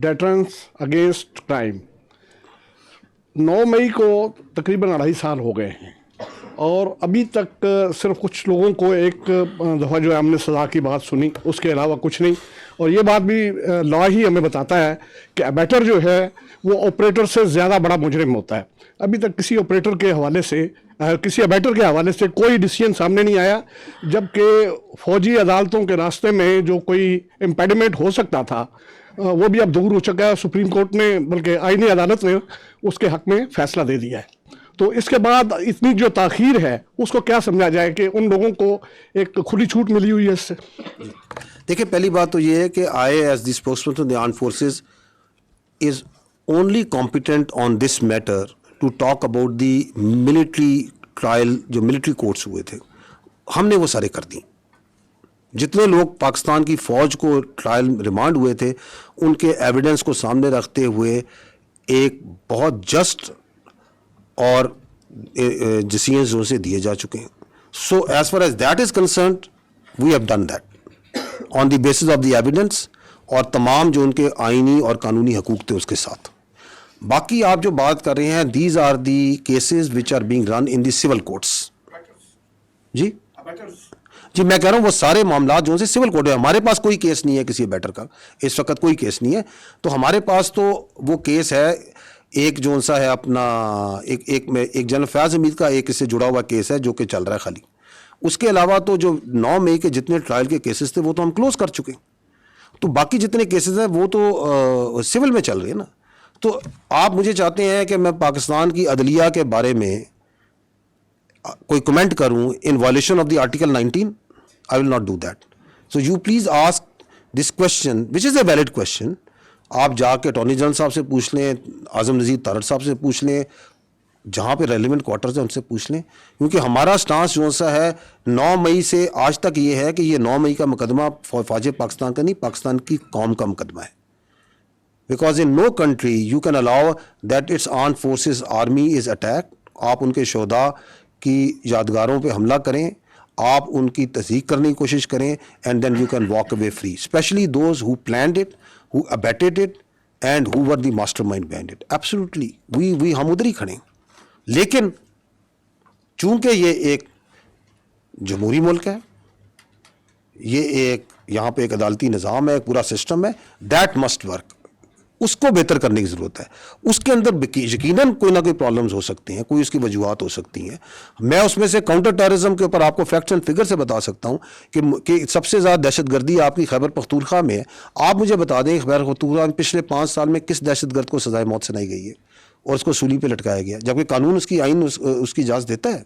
Deterrence against crime 9 मई को तकरीबन 2.5 साल हो गए हैं और अभी तक सिर्फ कुछ लोगों को एक दफ़ा जो है हमने सज़ा की बात सुनी, उसके अलावा कुछ नहीं। और ये बात भी लॉ ही हमें बताता है कि अबैटर जो है वो ऑपरेटर से ज़्यादा बड़ा मुजरिम होता है। अभी तक किसी ऑपरेटर के हवाले से किसी अबैटर के हवाले से कोई डिसीजन सामने नहीं आया, जबकि फौजी अदालतों के रास्ते में जो कोई इम्पेडिमेंट हो सकता था वो भी अब दूर हो चुका है। सुप्रीम कोर्ट ने, बल्कि आईनी अदालत ने उसके हक में फैसला दे दिया है। तो इसके बाद इतनी जो ताख़ीर है उसको क्या समझा जाए कि उन लोगों को एक खुली छूट मिली हुई है इससे? देखिए, पहली बात तो ये है कि I as the spokesperson of the armed forces is only competent on this matter to talk about the military trial जो मिलिट्री कोर्ट्स हुए थे। हमने वो सारे कर दी। जितने लोग पाकिस्तान की फ़ौज को ट्रायल रिमांड हुए थे उनके एविडेंस को सामने रखते हुए एक बहुत जस्ट और डिसीजंस उनसे दिए जा चुके हैं। So as far as that is concerned we have done that on the basis of the evidence और तमाम जो उनके आइनी और कानूनी हकूक़ थे उसके साथ। बाकी आप जो बात कर रहे हैं, these are the cases which are being run in the civil courts. जी जी, मैं कह रहा हूँ वो सारे मामला जो से सिविल कोर्ट है। हमारे पास कोई केस नहीं है किसी बेटर का, इस वक्त कोई केस नहीं है। तो हमारे पास तो वो केस है एक जो सा है अपना एक जनरल फयाज हमीद का एक इससे जुड़ा हुआ केस है जो कि चल रहा है खाली। उसके अलावा तो जो 9 मई के जितने ट्रायल के केसेस थे वो तो हम क्लोज कर चुके। तो बाकी जितने केसेस हैं वो तो सिविल में चल रहे हैं ना। तो आप मुझे चाहते हैं कि मैं पाकिस्तान की अदलिया के बारे में कोई कमेंट करूं in violation of the article 19? I will not do that. So you please ask this question which is a valid question. आप जाके अटॉर्नी जनरल साहब से पूछ लें, आज़म नज़ीर तारड़ साहब से पूछ लें, जहाँ पे रेलिवेंट क्वार्टर्स हैं उनसे पूछ लें। क्योंकि हमारा स्टांस जो सा है 9 मई से आज तक ये है कि ये 9 मई का मुकदमा फ़ौज पाकिस्तान का नहीं, पाकिस्तान की कौम का मुकदमा है। Because in no country you can allow that its armed forces army is attack. आप उनके शोधा की यादगारों पे हमला करें, आप उनकी तस्दीक करने की कोशिश करें, and then you can walk away free, especially those who planned it, who abetted it and who were the mastermind behind it. Absolutely we हम उधर ही खड़े। लेकिन चूंकि ये एक जमहूरी मुल्क है, ये एक यहाँ पे एक अदालती निज़ाम है, एक पूरा सिस्टम है, दैट मस्ट वर्क। उसको बेहतर करने की ज़रूरत है। उसके अंदर यकीनन कोई ना कोई प्रॉब्लम्स हो सकती हैं, कोई उसकी वजूहत हो सकती हैं। मैं उसमें से काउंटर टेररिज्म के ऊपर आपको फैक्ट्स एंड फिगर से बता सकता हूँ कि सबसे ज़्यादा दहशतगर्दी आपकी खैबर पख्तूनख्वा में है। आप मुझे बता दें खैबर पख्तूनख्वा में पिछले 5 साल में किस दहशतगर्द को सजाए मौत सुनाई गई है और उसको सूली पे लटकाया गया, जबकि कानून उसकी आइन उसकी इजाज़त देता है।